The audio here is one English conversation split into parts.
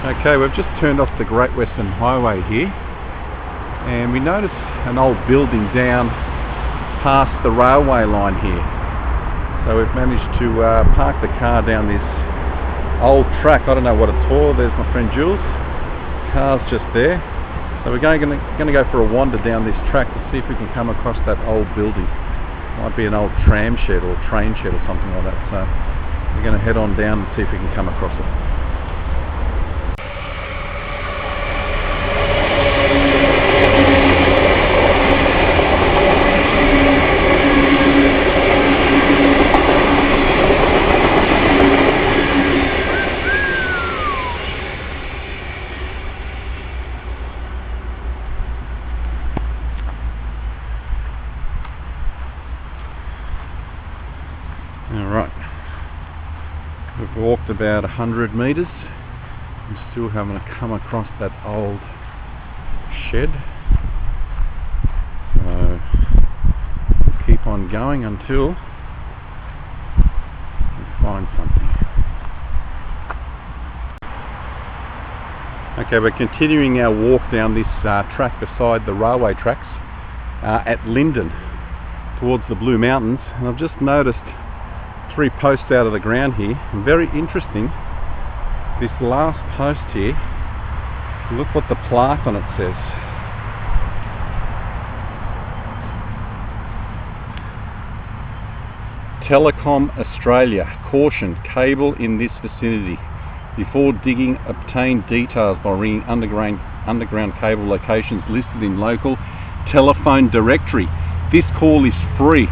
Okay, we've just turned off the Great Western Highway here, and we noticed an old building down past the railway line here. So we've managed to park the car down this old track. I don't know what it's for. There's my friend Jules. Car's just there. So we're going to go for a wander down this track to see if we can come across that old building. Might be an old tram shed or train shed or something like that. So we're going to head on down and see if we can come across it. Alright, we've walked about 100 metres and still haven't come across that old shed, so we'll keep on going until we find something. Okay, we're continuing our walk down this track beside the railway tracks at Lyndon towards the Blue Mountains, and I've just noticed 3 posts out of the ground here. And very interesting, this last post here, look what the plaque on it says. Telecom Australia, caution, cable in this vicinity. Before digging, obtain details by ringing underground cable locations listed in local telephone directory. This call is free.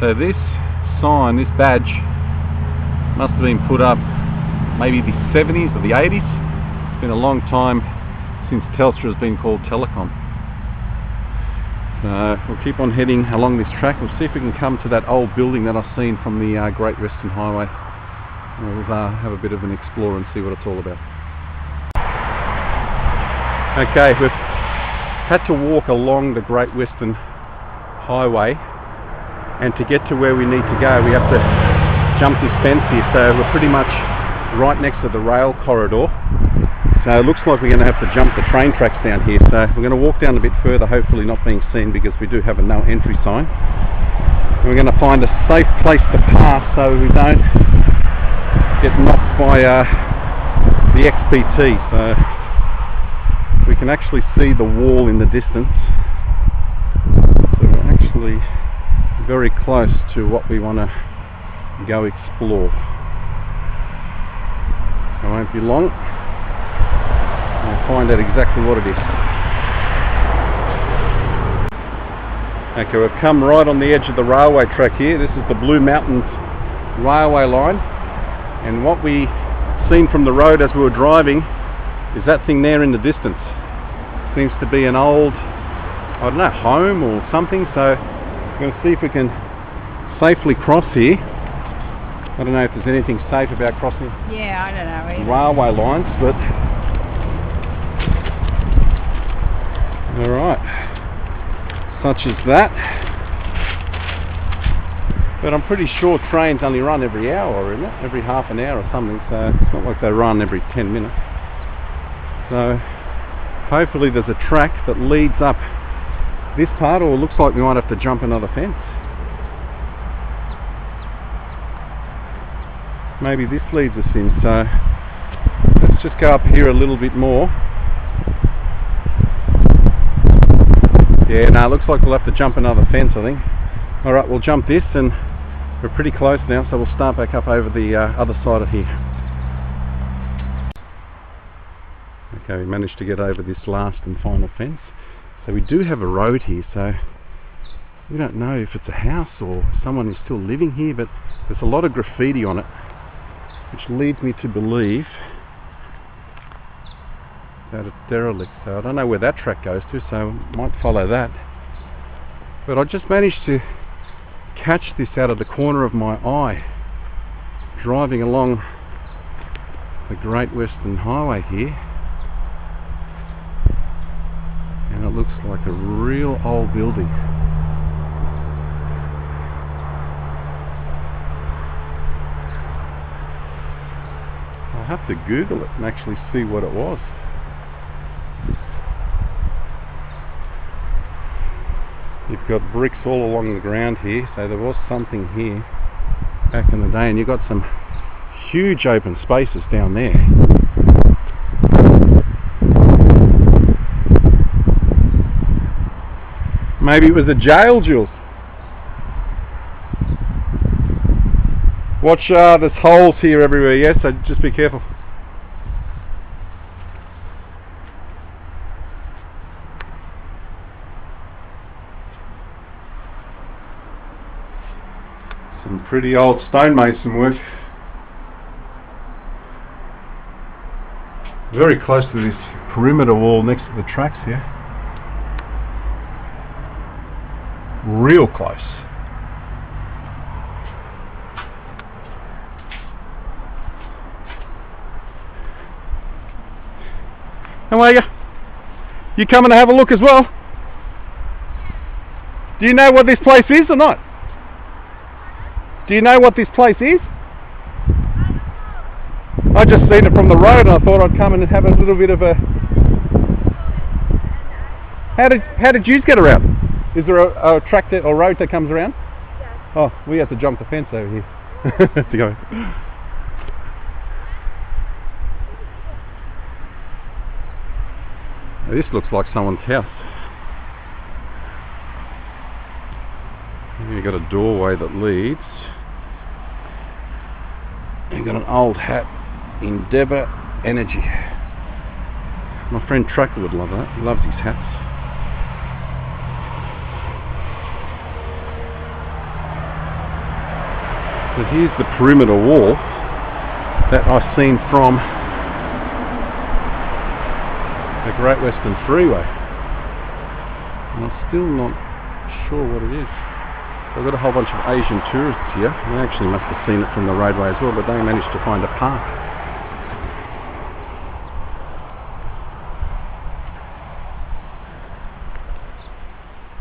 So this sign, this badge, must have been put up maybe the 70s or the 80s. It's been a long time since Telstra has been called Telecom. So we'll keep on heading along this track. We'll see if we can come to that old building that I've seen from the Great Western Highway. We'll have a bit of an explore and see what it's all about. Okay, we've had to walk along the Great Western Highway, and to get to where we need to go we have to jump this fence here, so we're pretty much right next to the rail corridor. So it looks like we're going to have to jump the train tracks down here, so we're going to walk down a bit further, hopefully not being seen because we do have a no entry sign. And we're going to find a safe place to pass so we don't get knocked by the XPT. So we can actually see the wall in the distance, so we're actually very close to what we want to go explore. So it won't be long, we'll find out exactly what it is. Okay, we've come right on the edge of the railway track here. This is the Blue Mountains railway line, and what we seen from the road as we were driving is that thing there in the distance. Seems to be an old, I don't know, home or something, so we're going to see if we can safely cross here. I don't know if there's anything safe about crossing I don't know either. Railway lines, but alright, such as that. But I'm pretty sure trains only run every hour, isn't it? Every half an hour or something, so it's not like they run every 10 minutes. So hopefully there's a track that leads up this part, or it looks like we might have to jump another fence. Maybe this leads us in, so let's just go up here a little bit more. Yeah, no, it looks like we'll have to jump another fence, I think. Alright, we'll jump this, and we're pretty close now, so we'll start back up over the other side of here. Okay, we managed to get over this last and final fence. So we do have a road here, so we don't know if it's a house or someone is still living here, but there's a lot of graffiti on it, which leads me to believe that it's derelict. So I don't know where that track goes to, so I might follow that. But I just managed to catch this out of the corner of my eye driving along the Great Western Highway here, and it looks like a real old building. I have to Google it and actually see what it was. You've got bricks all along the ground here, so there was something here back in the day, and you've got some huge open spaces down there. Maybe it was a jail, Jules. Watch, there's holes here everywhere, yes, so just be careful. Some pretty old stonemason work. Very close to this perimeter wall next to the tracks here. Real close. How are you? You coming to have a look as well? Do you know what this place is or not? Do you know what this place is? I just seen it from the road and I thought I'd come and have a little bit of a... How did you get around? Is there a track that, or road that comes around? Yes. Oh, we have to jump the fence over here to go. Now, this looks like someone's house. You've got a doorway that leads. You've got an old hat, Endeavour Energy. My friend Trucker would love that. He loves his hats. So here's the perimeter wall that I've seen from the Great Western Freeway, and I'm still not sure what it is. I've got a whole bunch of Asian tourists here. They actually must have seen it from the roadway as well, but they managed to find a park.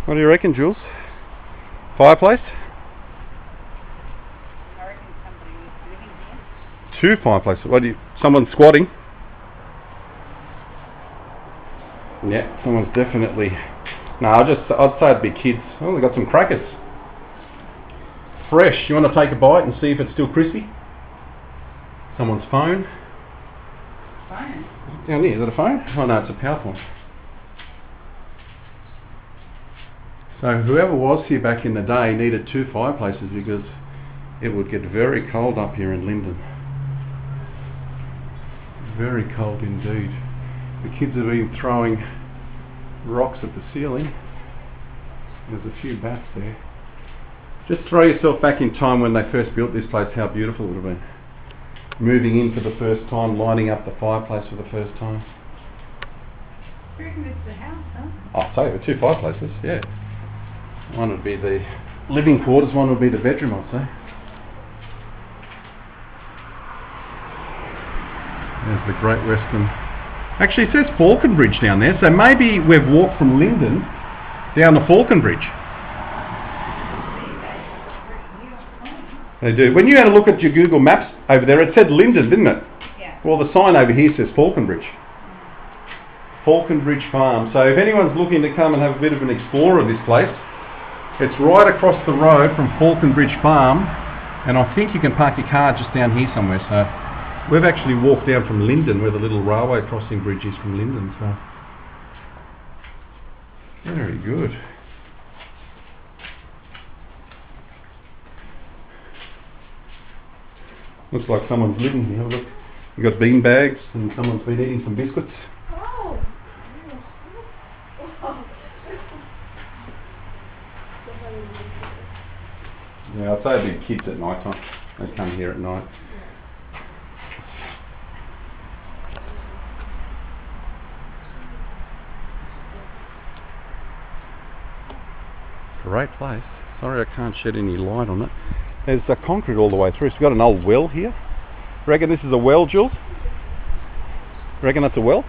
What do you reckon, Jules? Fireplace? I reckon somebody was living here. Two fireplaces. What do you? Someone squatting? Yeah, someone's definitely... No, I'd say it'd be kids. Oh, they got some crackers. Fresh. You want to take a bite and see if it's still crispy? Someone's phone. Phone? Down here, is it a phone? Oh no, it's a PowerPoint. So whoever was here back in the day needed two fireplaces because it would get very cold up here in Linden. Very cold indeed. The kids have been throwing rocks at the ceiling. There's a few bats there. Just throw yourself back in time when they first built this place, how beautiful it would have been. Moving in for the first time, lining up the fireplace for the first time. I reckon it's the house, huh? I'll say, two fireplaces, yeah. One would be the living quarters, one would be the bedroom, I'd say. There's the Great Western. Actually, it says Faulconbridge down there, so maybe we've walked from Linden down the Faulconbridge. They do. When you had a look at your Google Maps over there, it said Linden, didn't it? Yeah. Well, the sign over here says Faulconbridge. Faulconbridge Farm. So if anyone's looking to come and have a bit of an explore of this place, it's right across the road from Faulconbridge Farm, and I think you can park your car just down here somewhere. So we've actually walked down from Linden, where the little railway crossing bridge is from Linden. So very good. Looks like someone's living here. Look, you've got bean bags, and someone's been eating some biscuits. Oh. Yeah, I'd say it'd be kids at night time. They come here at night. Great place. Sorry I can't shed any light on it. There's concrete all the way through. So we've got an old well here. Reckon this is a well, Jules? Reckon that's a well?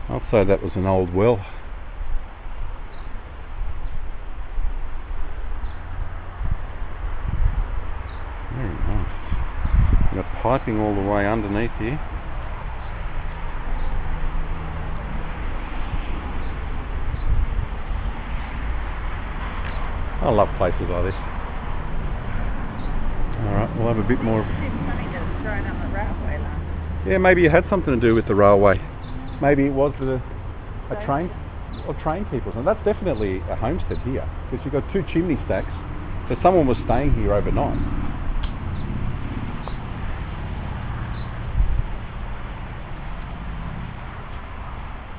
I'd say that was an old well. piping all the way underneath here. I love places like this. Alright, we'll have a bit more. Yeah, maybe it had something to do with the railway. Maybe it was a train or train keepers. And that's definitely a homestead here, because you've got 2 chimney stacks, so someone was staying here overnight.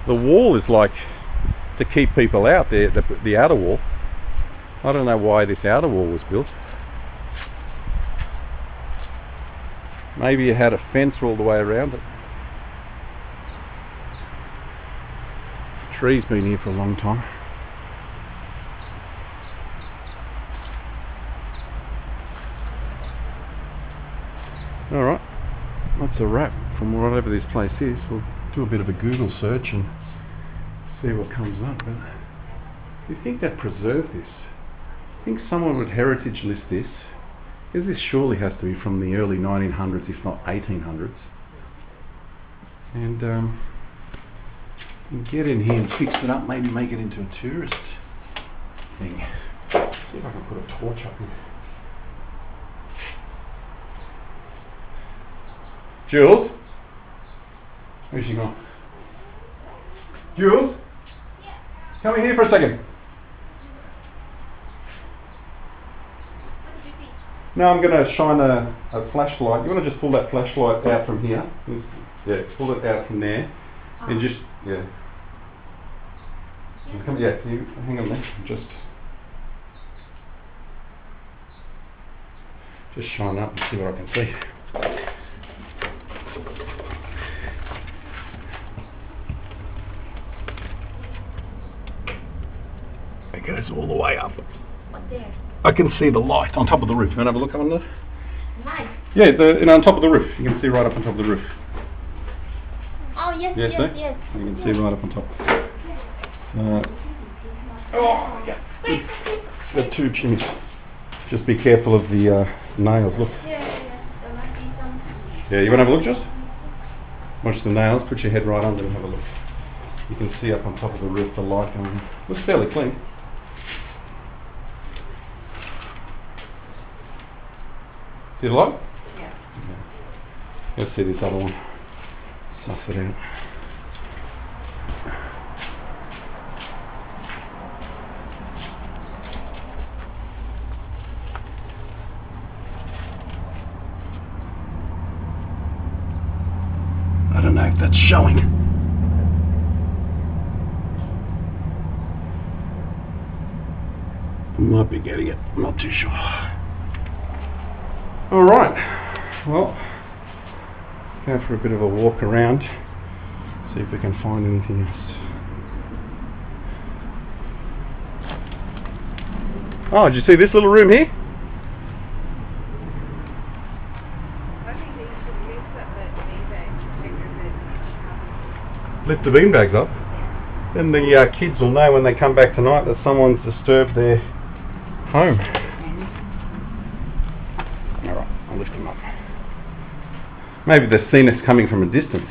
The wall is like to keep people out there, the outer wall. I don't know why this outer wall was built. Maybe it had a fence all the way around it. Tree's been here for a long time. Alright, that's a wrap from whatever this place is. We'll do a bit of a Google search and see what comes up. But you think they'd preserve this? I think someone would heritage list this, because this surely has to be from the early 1900s, if not 1800s. And get in here and fix it up, maybe make it into a tourist thing. See if I can put a torch up here. Jules? Where's she gone? Jules? Come in here for a second. Now I'm going to shine a flashlight. You want to just pull that flashlight out from here? Yeah, pull it out from there. And just, yeah. Come, yeah, you hang on there. Just shine up and see what I can see. It goes all the way up. What there? I can see the light on top of the roof. You want to have a look on the? Light? Yeah, on top of the roof. You can see right up on top of the roof. Oh, yes, Yes, yes, there? yes. You can see right up on top. Oh, yeah. The 2 chimneys. Just be careful of the nails. Look. Yeah. There might be some. Yeah, you want to have a look, Joss? Watch the nails. Put your head right under and have a look. You can see up on top of the roof the light going on. Looks fairly clean. See the light? Yeah. Let's see this other one. Suss it out. I don't know if that's showing. I might be getting it. I'm not too sure. Alright, well, go for a bit of a walk around, see if we can find anything else. Oh, did you see this little room here? I think they should use that beanbag. Lift the beanbags up. Then the kids will know when they come back tonight that someone's disturbed their home. Alright, I'll lift them up. Maybe they've seen us coming from a distance.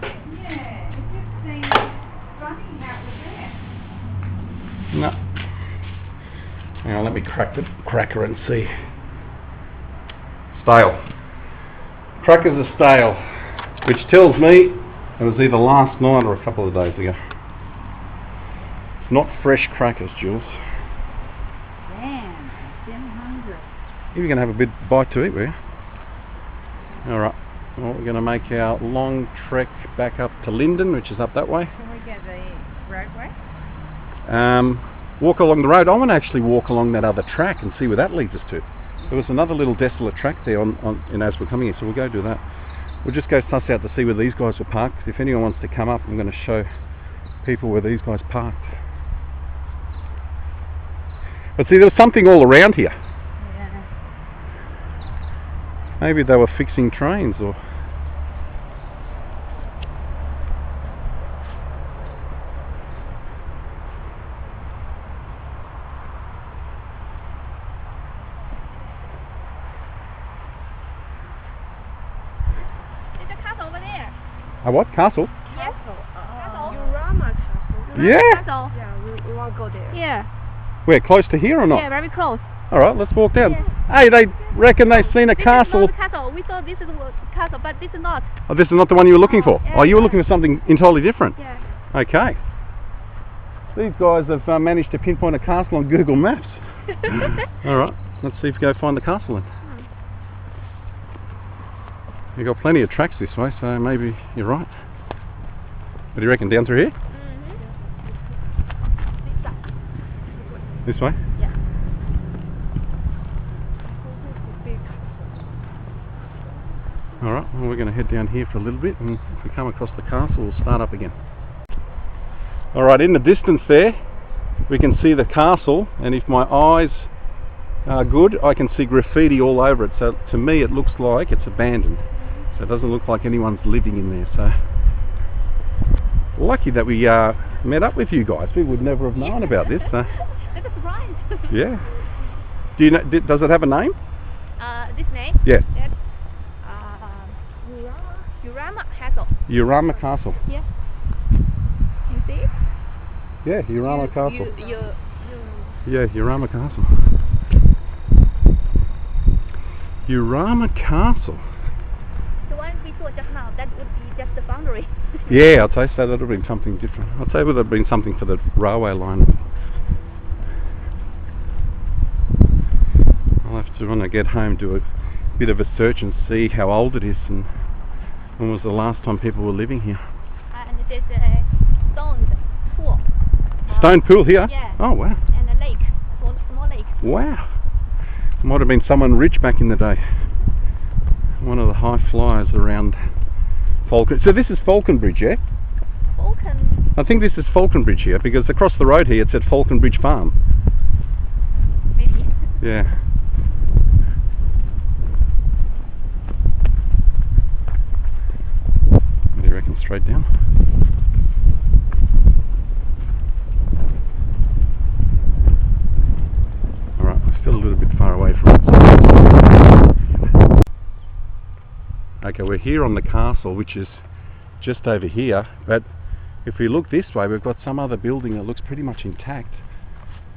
Yeah, it just seems funny how it was there. No. Now let me crack the cracker and see. Stale. Crackers are stale, which tells me it was either last night or a couple of days ago. Not fresh crackers, Jules. Damn, I'm hungry. You're going to have a bite to eat, will you? Alright, well, we're going to make our long trek back up to Linden, which is up that way. Can we get the roadway? Walk along the road. I want to actually walk along that other track and see where that leads us to. There was another little desolate track there as we're coming here, so we'll go do that. We'll just go suss out to see where these guys were parked. If anyone wants to come up, I'm going to show people where these guys parked. But see, there was something all around here. Yeah. Maybe they were fixing trains or... A what? Castle? Yes. Castle. Eurama Castle. Yeah. Castle. Yeah, we want to go there. Yeah. Where, close to here or not? Yeah, very close. Alright, let's walk down. Yeah. Hey, they reckon they've seen a This castle. is not castle. We thought this is a castle, but this is not. Oh, this is not the one you were looking for? Yeah, Oh, you were yeah. looking for something entirely different? Yeah. Okay. These guys have managed to pinpoint a castle on Google Maps. Alright, let's see if we go find the castle then. You've got plenty of tracks this way, so maybe you're right. What do you reckon, down through here? This way? Yeah. Alright, well we're going to head down here for a little bit, and if we come across the castle we'll start up again. Alright, in the distance there we can see the castle, and if my eyes are good I can see graffiti all over it, so to me it looks like it's abandoned. So it doesn't look like anyone's living in there, so lucky that we met up with you guys. We would never have known about this. That's a surprise. Yeah. Do you know, does it have a name? This name? Yes. That's Eurama Castle. Eurama Castle. Yeah. You see it? Yeah, Eurama Castle. You. Yeah, Eurama Castle. Eurama Castle. The one we saw just now, that would be just the boundary. Yeah, I'd say so. That would have been something different. I'd say it would have been something for the railway line. I'll have to, when I get home, do a bit of a search and see how old it is and when was the last time people were living here. And there's a stone pool. Stone pool here? Yeah. Oh, wow. And a lake, small lake. Wow. Might have been someone rich back in the day. One of the high flyers around Faulconbridge. So this is Faulconbridge, yeah? Falcon. I think this is Faulconbridge here, because across the road here it said Faulconbridge Farm. Maybe. Yeah. What do you reckon, straight down? Alright, we're still a little bit far away from it. Okay, we're here on the castle, which is just over here, but if we look this way we've got some other building that looks pretty much intact,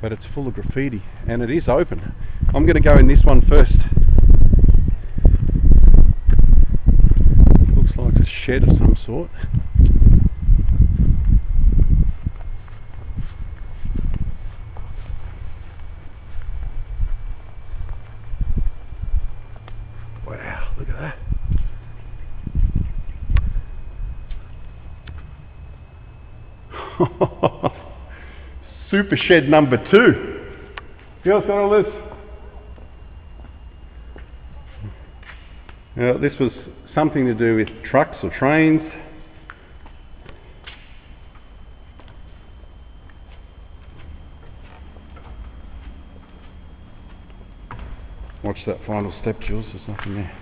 but it's full of graffiti and it is open. I'm going to go in this one first. Looks like a shed of some sort. Wow, look at that. Super shed number 2. You else got all this? Now, this was something to do with trucks or trains. Watch that final step, Jules, there's nothing there.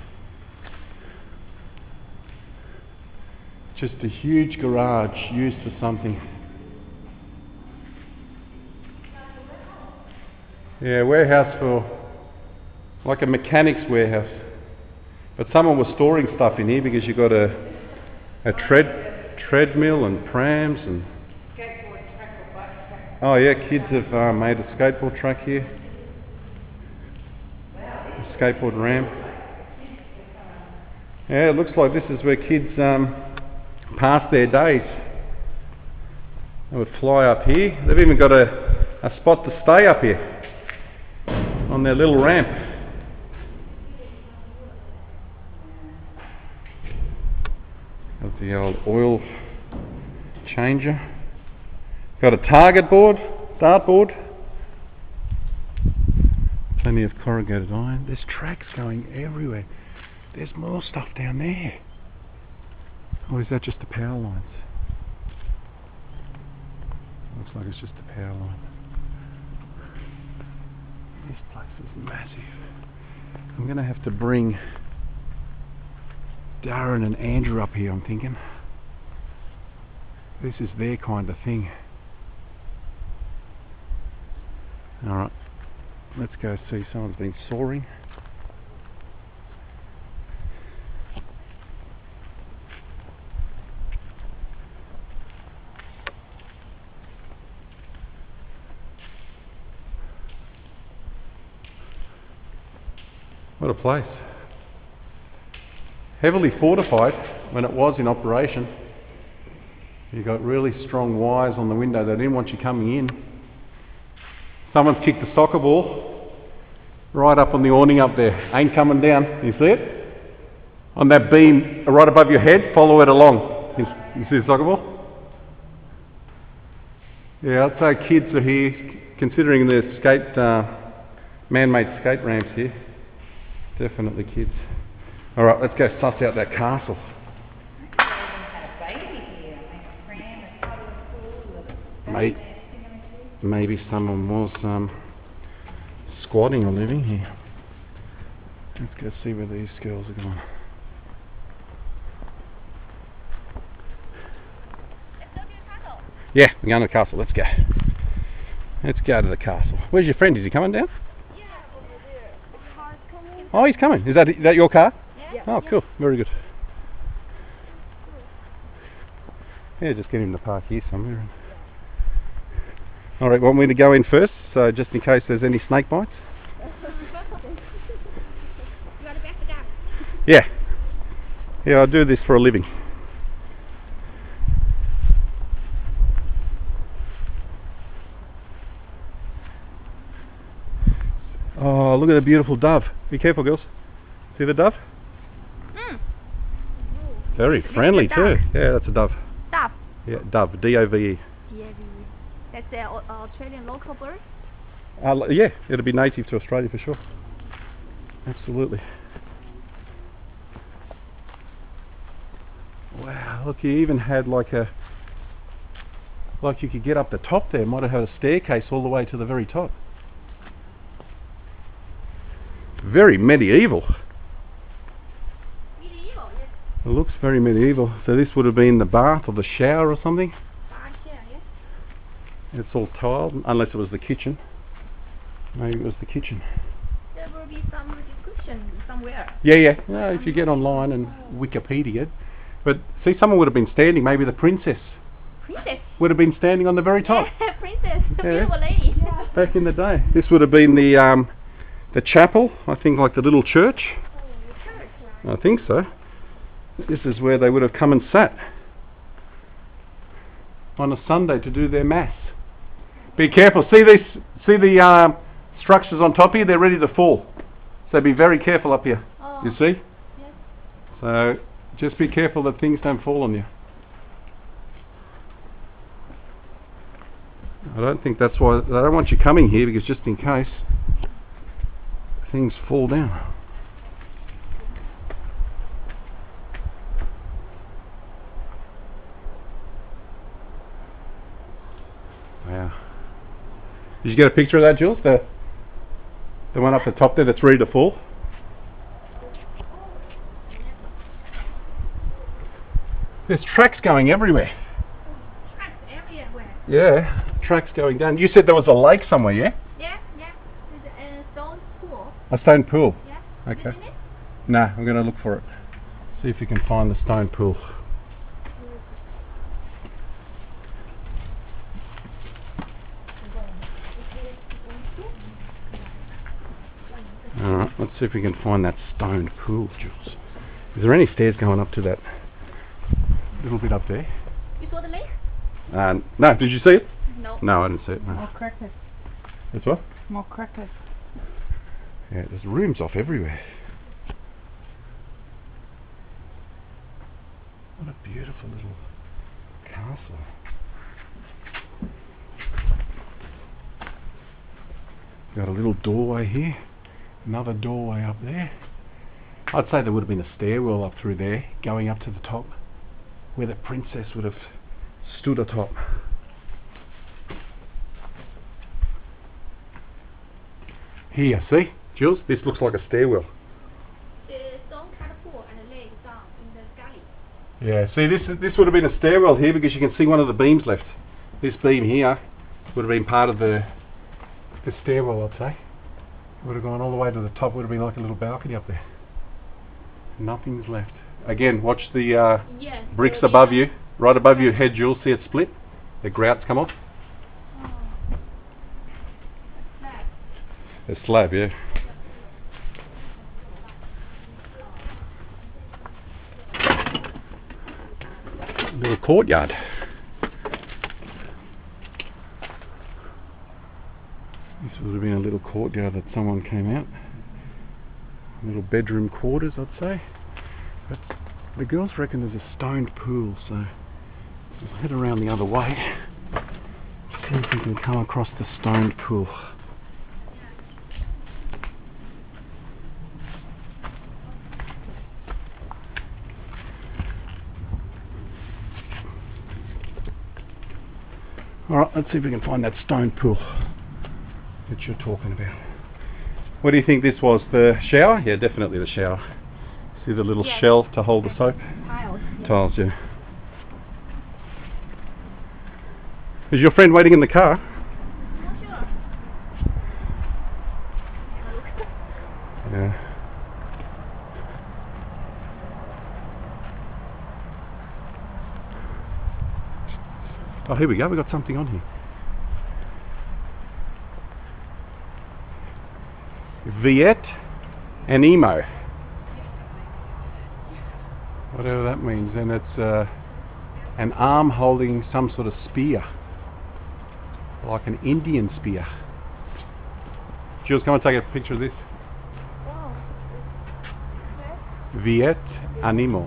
Just a huge garage used for something. Yeah, warehouse for, like a mechanic's warehouse. But someone was storing stuff in here because you've got a treadmill and prams and... Oh yeah, kids have made a skateboard track here. A skateboard ramp. Yeah, it looks like this is where kids pass their days. They would fly up here. They've even got a spot to stay up here on their little ramp. Got the old oil changer. Got a target board, dartboard. Plenty of corrugated iron. There's tracks going everywhere. There's more stuff down there. Or is that just the power lines? Looks like it's just the power line. This place is massive. I'm going to have to bring Darren and Andrew up here, I'm thinking. This is their kind of thing. Alright, let's go see. Someone's been sawing. What a place. Heavily fortified when it was in operation. You got really strong wires on the window. They didn't want you coming in. Someone's kicked a soccer ball right up on the awning up there. Ain't coming down. You see it? On that beam right above your head, follow it along. You see the soccer ball? Yeah, I'd say kids are here, considering the man-made skate ramps here. Definitely kids. Alright, let's go suss out that castle. Maybe someone was squatting or living here. Let's go see where these girls are going. Yeah, we're going to the castle. Let's go. Let's go to the castle. Where's your friend? Is he coming down? Yeah, over there. The car's coming. Oh, he's coming. Is that your car? Yeah. Oh, cool. Very good. Yeah, just get him to park here somewhere. Alright, want me to go in first, so just in case there's any snake bites? You got to back it down. Yeah. Yeah, I do this for a living. Oh, look at the beautiful dove. Be careful, girls. See the dove? Very friendly too. Yeah, that's a dove. Dove. Yeah, dove. D-O-V-E. That's the Australian local bird? Yeah, it'll be native to Australia for sure. Absolutely. Wow, look, you even had like you could get up the top there. Might have had a staircase all the way to the very top. Very medieval. Medieval, yes. It looks very medieval. So this would have been the bath or the shower or something. Bath, yes. It's all tiled, unless it was the kitchen. Maybe it was the kitchen. There will be some description somewhere. Yeah. No, if you get online and Wikipedia it. But see, someone would have been standing, maybe the princess. Princess? Would have been standing on the very top. Yeah, princess. The beautiful lady. Yeah. Back in the day. This would have been the chapel, I think, like the little church. Church, I think so. This is where they would have come and sat on a Sunday to do their mass. Be careful. See the structures on top here? They're ready to fall. So be very careful up here. Oh. You see? Yes. So just be careful that things don't fall on you. I don't think that's why they don't want you coming here, because just in case things fall down. Wow. Did you get a picture of that, Jules? The one up the top there that's ready to fall? There's tracks going everywhere. Tracks everywhere. Yeah, tracks going down. You said there was a lake somewhere, yeah? Yeah. There's a stone pool. A stone pool? Yeah. Okay. Have you seen it? Nah, I'm going to look for it. See if you can find the stone pool. Alright, let's see if we can find that stone pool, Jules. Is there any stairs going up to that little bit up there? You saw the lake? No, did you see it? No. No, I didn't see it. No. More crackers. It's what? More crackers. Yeah, there's rooms off everywhere. What a beautiful little castle. Got a little doorway here, another doorway up there. I'd say there would have been a stairwell up through there, going up to the top, where the princess would have stood atop. Here, see? Jules, this looks like a stairwell. The stone catapult and the lake down in the galley. Yeah, see, this would have been a stairwell here, because you can see one of the beams left. This beam here would have been part of the stairwell, I'd say. It would have gone all the way to the top. Would have been like a little balcony up there. Nothing's left. Again, watch the Yes, bricks the above you, right above your head, Jules. See it split? The grouts come off. Slab. The slab, yeah. little courtyard. This would have been a little courtyard that someone came out. Little bedroom quarters, I'd say. But the girls reckon there's a stoned pool, so we'll head around the other way. See if we can come across the stoned pool. Alright, let's see if we can find that stone pool that you're talking about. What do you think this was? The shower? Yeah, definitely the shower. See the little shell to hold the soap? Tiles. Tiles, yeah. Is your friend waiting in the car? Not sure. Yeah. Oh, here we go. We got something on here. Viet and Emo. Whatever that means. And it's an arm holding some sort of spear. Like an Indian spear. Jules, come and take a picture of this. Viet Animo.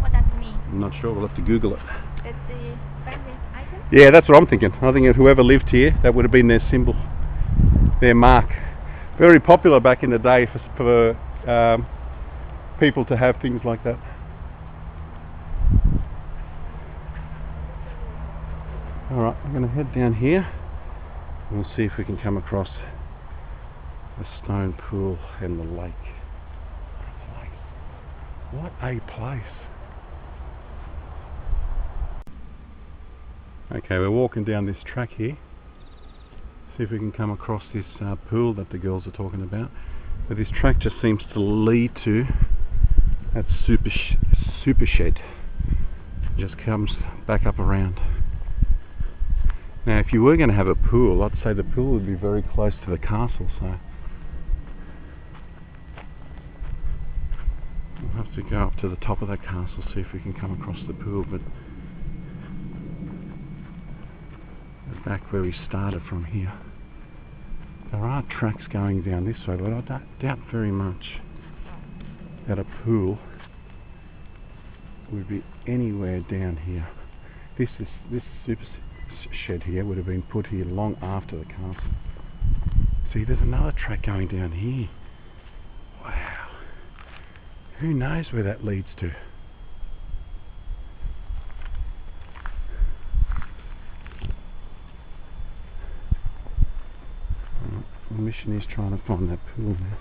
What does it mean? I'm not sure. We'll have to Google it. It's the favorite item? Yeah, that's what I'm thinking. I think if whoever lived here, that would have been their symbol, their mark. Very popular back in the day for people to have things like that. Alright, I'm going to head down here and we'll see if we can come across the stone pool and the lake. What a place. Okay, we're walking down this track here. See if we can come across this pool that the girls are talking about. But this track just seems to lead to that super shed. It just comes back up around. Now if you were going to have a pool, I'd say the pool would be very close to the castle, so we'll have to go up to the top of that castle, see if we can come across the pool. But back where we started from here. There are tracks going down this way, but I doubt very much that a pool would be anywhere down here. This super shed here would have been put here long after the castle. See, there's another track going down here. Wow. Who knows where that leads to? The mission is trying to find that pool now.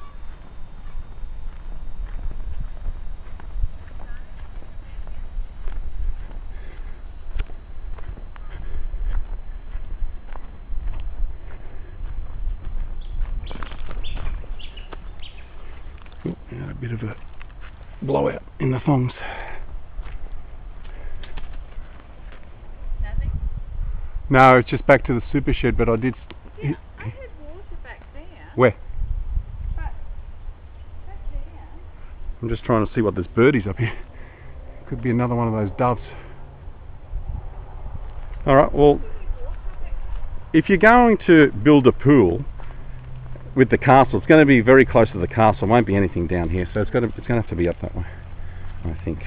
Oh, got a bit of a blowout in the thongs. Nothing? No, it's just back to the super shed, but I did... Yeah, I heard water back there. Where? But back there. I'm just trying to see what this birdie's up here. Could be another one of those doves. Alright, well, if you're going to build a pool with the castle, it's going to be very close to the castle. It won't be anything down here, so it's going to have to be up that way, I think.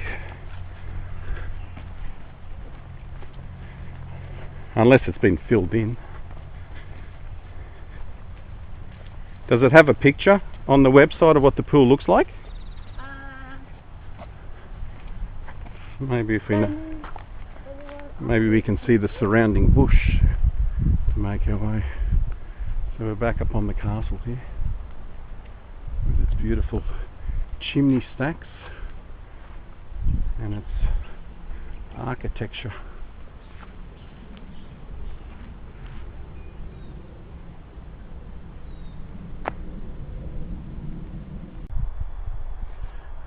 Unless it's been filled in. Does it have a picture on the website of what the pool looks like? Maybe if we know, maybe we can see the surrounding bush to make our way. So we're back up on the castle here with its beautiful chimney stacks and its architecture.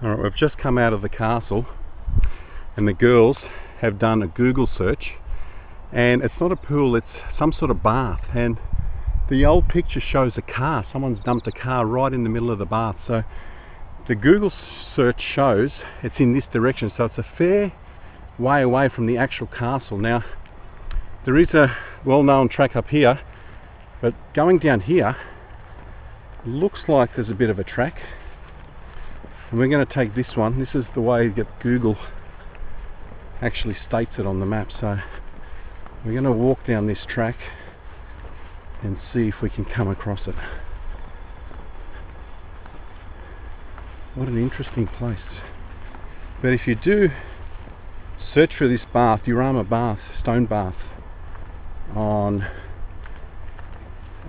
Alright, we've just come out of the castle and the girls have done a Google search, and it's not a pool, it's some sort of bath, and the old picture shows a car. Someone's dumped a car right in the middle of the bath. So the Google search shows it's in this direction, so it's a fair way away from the actual castle. Now, there is a well-known track up here, but going down here, looks like there's a bit of a track. And we're going to take this one. This is the way that Google actually states it on the map. So we're going to walk down this track and see if we can come across it. What an interesting place. But if you do search for this bath, Eurama bath, stone bath, on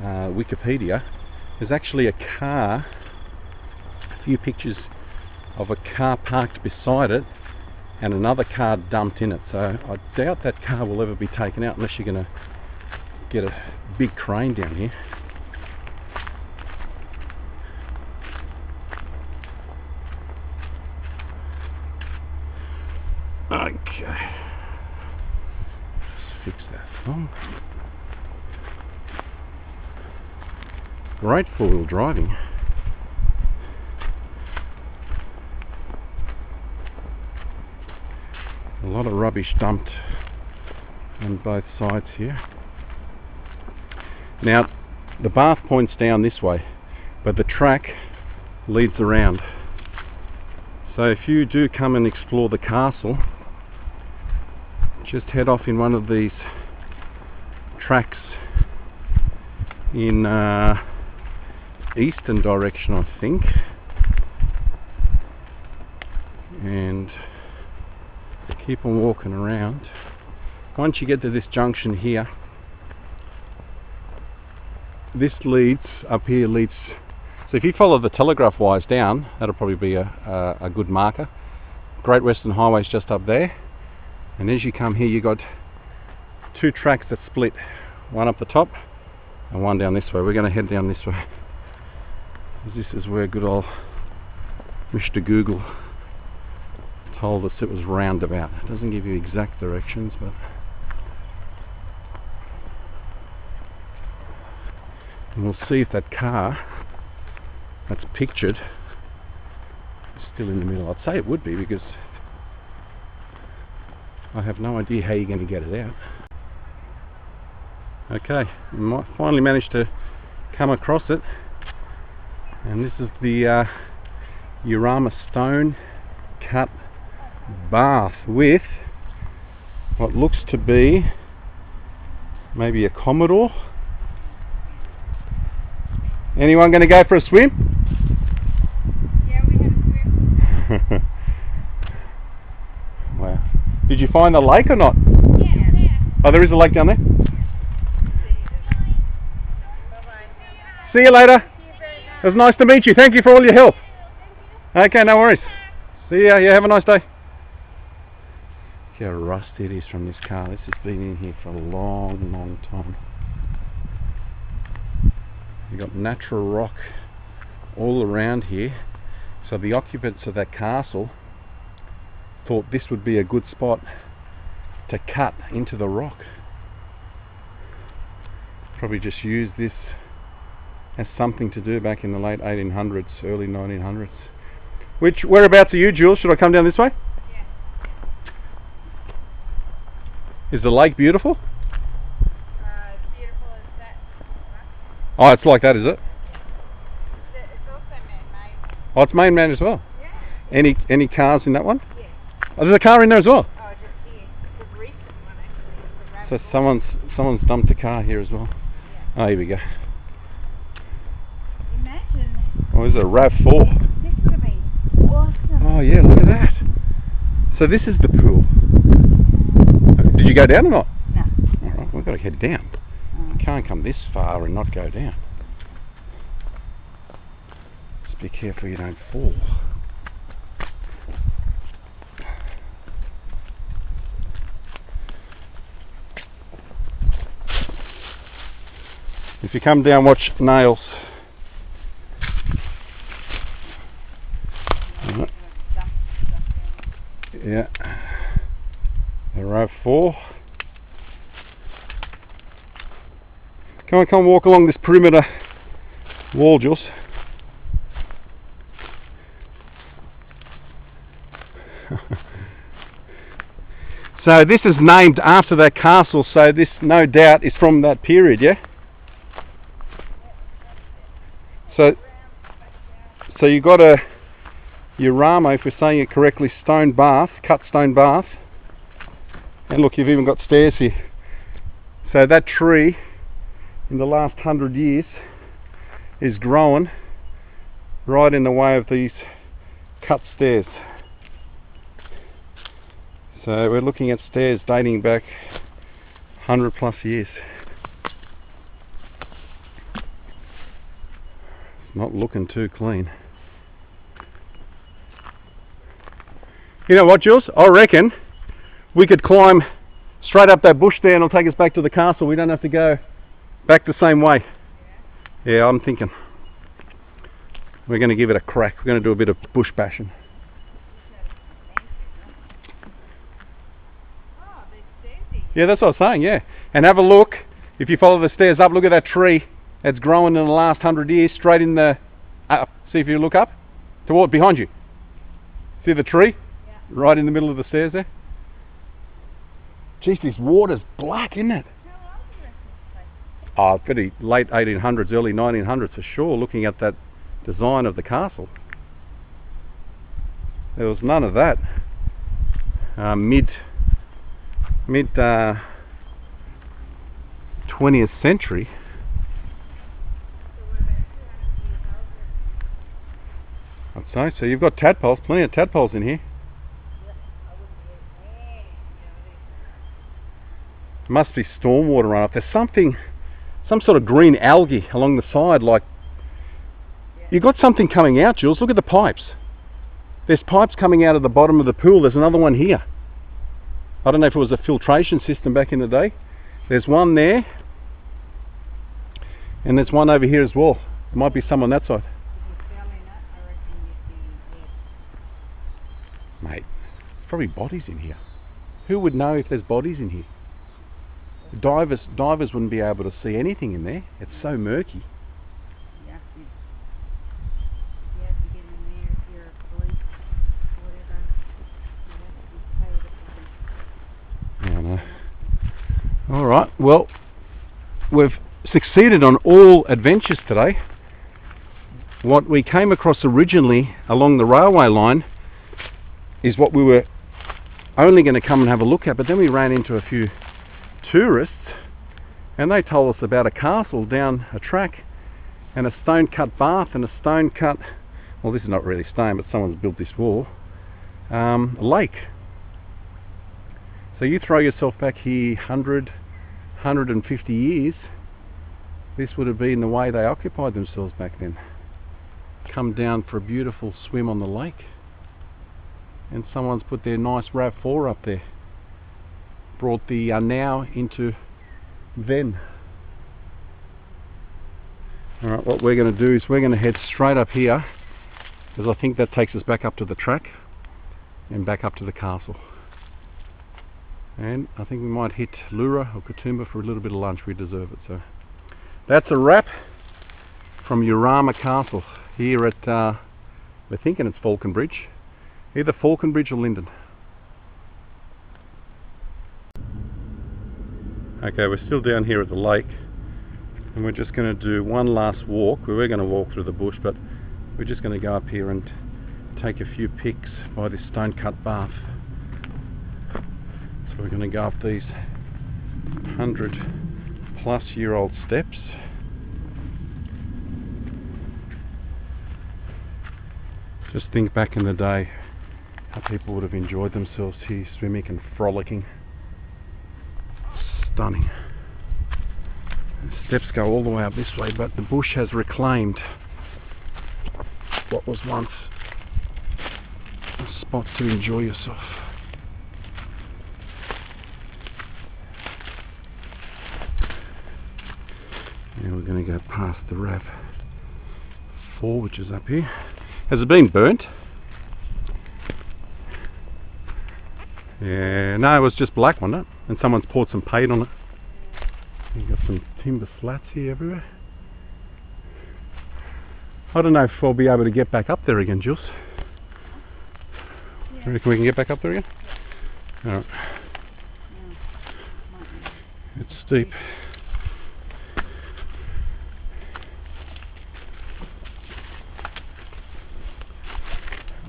Wikipedia, there's actually a car, a few pictures of a car parked beside it and another car dumped in it. So I doubt that car will ever be taken out unless you're going to get a big crane down here. Okay, let's fix that phone. Great four-wheel driving. A lot of rubbish dumped on both sides here. Now, the bath points down this way, but the track leads around. So if you do come and explore the castle, just head off in one of these tracks in eastern direction, I think, and keep on walking around. Once you get to this junction here, this leads up here, leads, so if you follow the telegraph wires down, that'll probably be a good marker. Great Western Highway's just up there, and as you come here you got two tracks that split, one up the top and one down this way. We're going to head down this way. This is where good old Mr. Google told us it was roundabout. It doesn't give you exact directions, but and we'll see if that car that's pictured is still in the middle. I'd say it would be, because I have no idea how you're going to get it out. Okay, we finally managed to come across it, and this is the Eurama stone cut bath with what looks to be maybe a Commodore. Anyone going to go for a swim? Yeah, we had a swim. Wow. Did you find the lake or not? Yeah. Oh, there is a lake down there? Bye-bye. See you later. See you very much. It was nice to meet you. Thank you for all your help. Okay, no worries. See ya. Yeah, have a nice day. Look how rusty it is from this car. This has been in here for a long, long time. You've got natural rock all around here. So the occupants of that castle thought this would be a good spot to cut into the rock. Probably just used this as something to do back in the late 1800s, early 1900s. Whereabouts are you, Jules? Should I come down this way? Yeah. Is the lake beautiful? Beautiful as that. Oh, it's like that, is it? It's also man-made. Oh, it's main-made as well. Yeah. Any cars in that one? Yeah. Oh, there's a car in there as well. Oh, just here. The recent one actually. It's So someone's dumped a car here as well. Yeah. Oh, here we go. Imagine. Oh, this is a RAV4. This would have been awesome. Oh yeah, look at that. So this is the pool. Did you go down or not? No. Alright, we've got to head down. You can't come this far and not go down. Just be careful you don't fall. If you come down, watch nails. Yeah, the RAV4. Come on, walk along this perimeter wall, Jules. So this is named after that castle, so this no doubt is from that period, yeah? So you got a Eurama, if we're saying it correctly, stone bath, cut stone bath. And look, you've even got stairs here. So that tree, in the last 100 years, is growing right in the way of these cut stairs. So we're looking at stairs dating back 100 plus years. It's not looking too clean. You know what, Jules? I reckon we could climb straight up that bush there and it'll take us back to the castle. We don't have to go back the same way. Yeah, I'm thinking we're going to give it a crack. We're going to do a bit of bush bashing. Yeah, that's what I was saying, yeah. And have a look, if you follow the stairs up, look at that tree that's grown in the last 100 years, straight in the... see if you look up, toward behind you. See the tree? Yeah. Right in the middle of the stairs there? Jeez, this water's black, isn't it? Oh, pretty late 1800s, early 1900s for sure, looking at that design of the castle. There was none of that. Mid 20th century. I'd say so. You've got tadpoles, plenty of tadpoles in here. Must be stormwater runoff. There's something, some sort of green algae along the side, like you've got something coming out, Jules. Look at the pipes. There's pipes coming out of the bottom of the pool. There's another one here. I don't know if it was a filtration system back in the day. There's one there, and there's one over here as well. There might be some on that side. Mate, probably bodies in here. Who would know if there's bodies in here? Divers wouldn't be able to see anything in there. It's so murky. You have to get in there if you're a police or whatever. You have to be paid. I know. Alright, well, we've succeeded on all adventures today. What we came across originally along the railway line is what we were only going to come and have a look at, but then we ran into a few tourists and they told us about a castle down a track and a stone cut bath and a stone cut, well, this is not really stone, but someone's built this wall, lake. So you throw yourself back here 150 years, this would have been the way they occupied themselves back then. Come down for a beautiful swim on the lake, and someone's put their nice RAV4 up there, brought the now into then. Alright, what we're going to do is we're going to head straight up here, because I think that takes us back up to the track and back up to the castle. And I think we might hit Lura or Katoomba for a little bit of lunch. We deserve it. So that's a wrap from Eurama Castle here at, we're thinking it's Faulconbridge, either Faulconbridge or Linden. Okay, we're still down here at the lake and we're just going to do one last walk. We were going to walk through the bush, but we're just going to go up here and take a few pics by this stone cut bath. So we're going to go up these 100-plus-year-old steps. Just think back in the day how people would have enjoyed themselves here, swimming and frolicking. Stunning. The steps go all the way up this way, but the bush has reclaimed what was once a spot to enjoy yourself. Now we're going to go past the RAV4, which is up here. Has it been burnt? Yeah, no, it was just black, wasn't it? And someone's poured some paint on it. You've got some timber slats here everywhere. I don't know if we'll be able to get back up there again, Jules. Yeah. You reckon we can get back up there again? Alright. It's steep.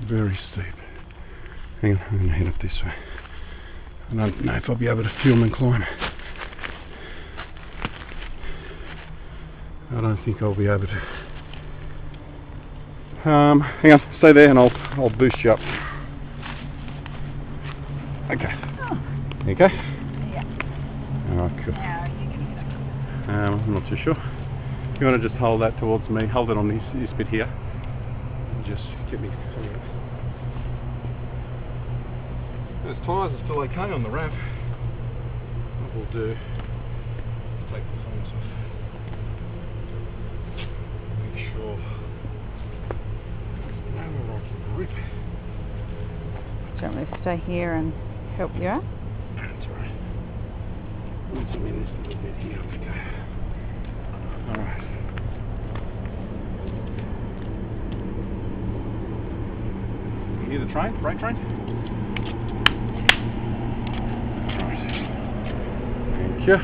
Very steep. Hang on, I'm going to head up this way. I don't know if I'll be able to film and climb. I don't think I'll be able to. Hang on, stay there and I'll boost you up. Okay. Oh. There you go. Yeah. Alright, cool. Now you can get up. I'm not too sure. You want to just hold that towards me, hold it on this bit here. And just get me coming up. Those tyres are still okay on the ramp. What we'll do, take the horns off. Make sure there's no rocky grip. Do you want me to stay here and help you out? That's alright. Let's spin this little bit here. Up we go. Alright. You hear the train? Freight train? Thank you.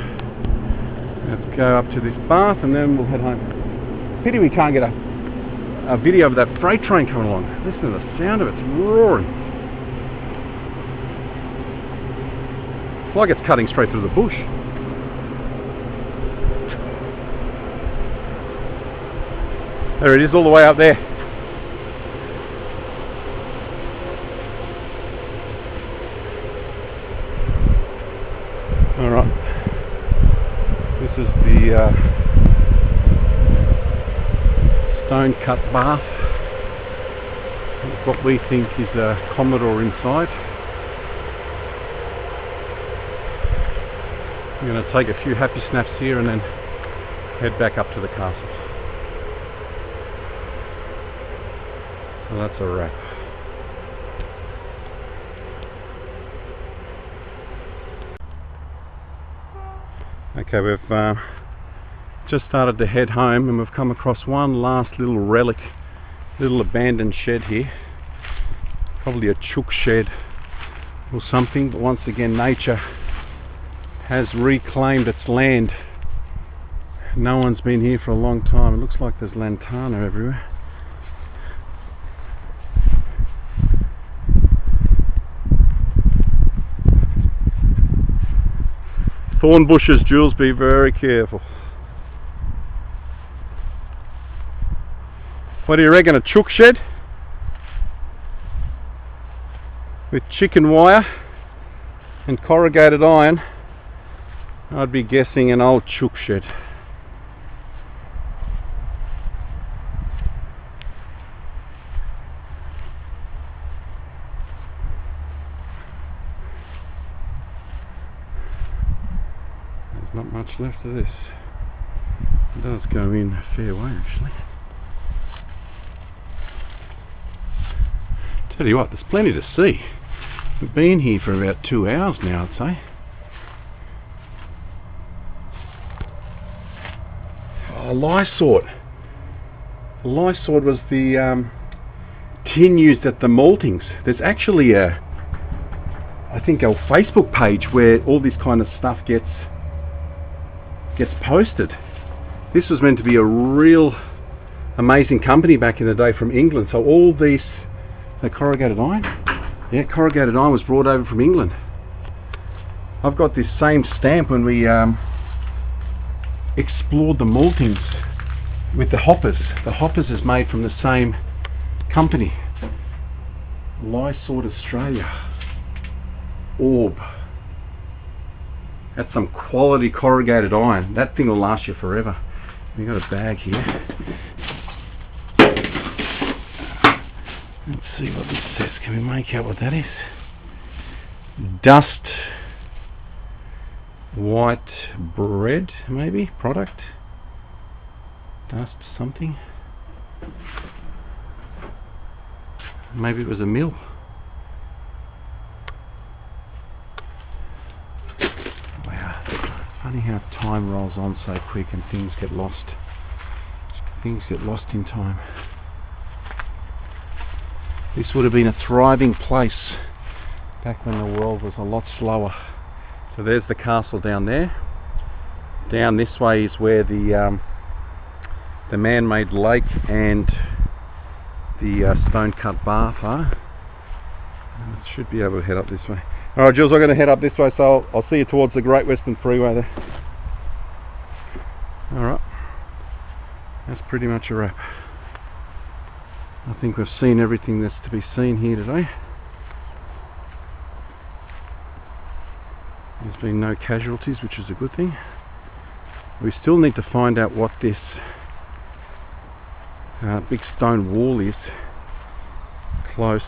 Let's go up to this bath and then we'll head home. Pity we can't get a video of that freight train coming along. Listen to the sound of it, it's roaring. It's like it's cutting straight through the bush. There it is, all the way up there. Alright. This is the stone cut bath. What we think is a Commodore inside. I'm going to take a few happy snaps here and then head back up to the castle. So that's a wrap. Okay, we've just started to head home and we've come across one last little relic, little abandoned shed here. Probably a chook shed or something, but once again nature has reclaimed its land. No one's been here for a long time. It looks like there's lantana everywhere. Thorn bushes, Jules, be very careful. What do you reckon, a chook shed? With chicken wire and corrugated iron? I'd be guessing an old chook shed. There's not much left of this. It does go in a fair way actually. Tell you what, there's plenty to see. We've been here for about 2 hours now, I'd say. Oh, lysord. Lysord was the tin used at the maltings. There's actually I think a Facebook page where all this kind of stuff gets posted. This was meant to be a real amazing company back in the day from England. So all these, the corrugated iron, yeah, corrugated iron was brought over from England. I've got this same stamp when we explored the maltings with the hoppers. The hoppers is made from the same company. Lysord Australia. Orb. That's some quality corrugated iron. That thing will last you forever. We've got a bag here. Let's see what this says. Can we make out what that is? Dust white bread, maybe? Product? Dust something? Maybe it was a mill. Funny how time rolls on so quick and things get lost. Things get lost in time. This would have been a thriving place back when the world was a lot slower. So there's the castle down there. Down this way is where the man-made lake and the stone-cut bath are. Should be able to head up this way. Alright Jules, I'm going to head up this way, so I'll see you towards the Great Western Freeway there. Alright, that's pretty much a wrap. I think we've seen everything that's to be seen here today. There's been no casualties, which is a good thing. We still need to find out what this big stone wall is close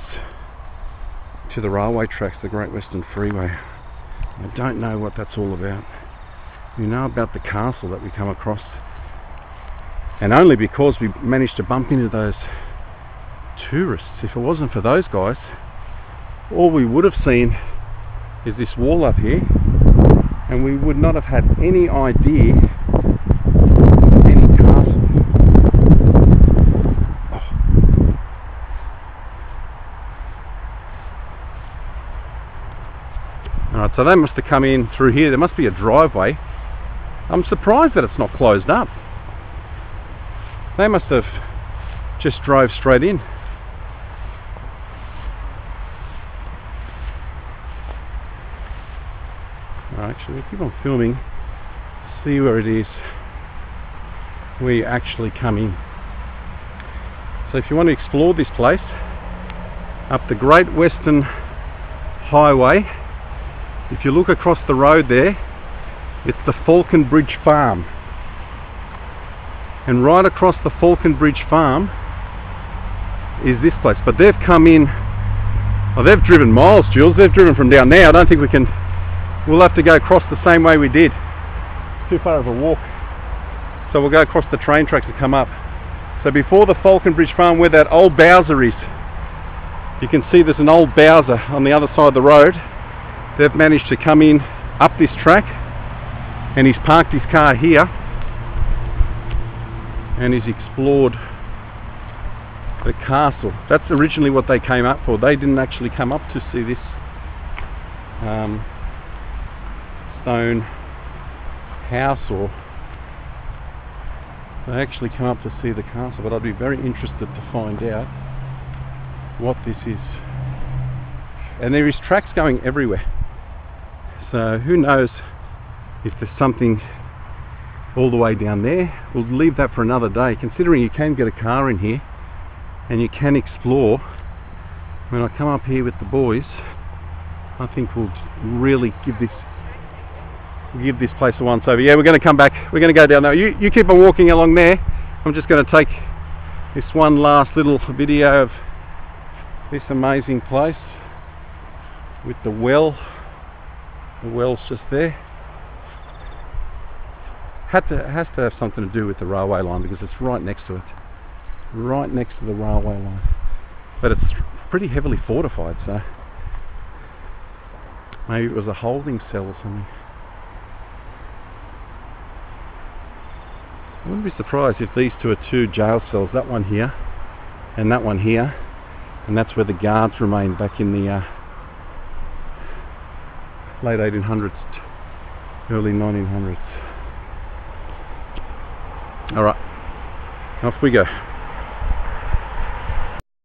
to the railway tracks, the Great Western Freeway. I don't know what that's all about. We know about the castle that we come across, and only because we managed to bump into those tourists. If it wasn't for those guys, all we would have seen is this wall up here, and we would not have had any idea any castle. Alright, so they must have come in through here. There must be a driveway. I'm surprised that it's not closed up. They must have just drove straight in. Actually, we'll keep on filming, see where it is, where you actually come in. So if you want to explore this place, up the Great Western Highway, if you look across the road there, it's the Faulconbridge farm. And right across the Faulconbridge farm is this place. But they've come in, oh, they've driven miles, Jules. They've driven from down there. I don't think we can. We'll have to go across the same way we did. It's too far of a walk. So we'll go across the train tracks and come up. So before the Faulconbridge farm, where that old Bowser is, you can see there's an old Bowser on the other side of the road. They've managed to come in up this track, and he's parked his car here, and he's explored the castle. That's originally what they came up for. They didn't actually come up to see this stone house, or they actually come up to see the castle. But I'd be very interested to find out what this is. And there is tracks going everywhere, so who knows if there's something all the way down there. We'll leave that for another day, considering you can get a car in here and you can explore. When I come up here with the boys, I think we'll really give this place a once over. Yeah, we're going to come back. We're going to go down there. You keep on walking along there. I'm just going to take this one last little video of this amazing place with the well. The well's just there. Has to have something to do with the railway line, because it's right next to it. Right next to the railway line. But it's pretty heavily fortified, so maybe it was a holding cell or something. I wouldn't be surprised if these two are two jail cells, that one here and that one here, and that's where the guards remained back in the late 1800s, early 1900s. Alright, off we go.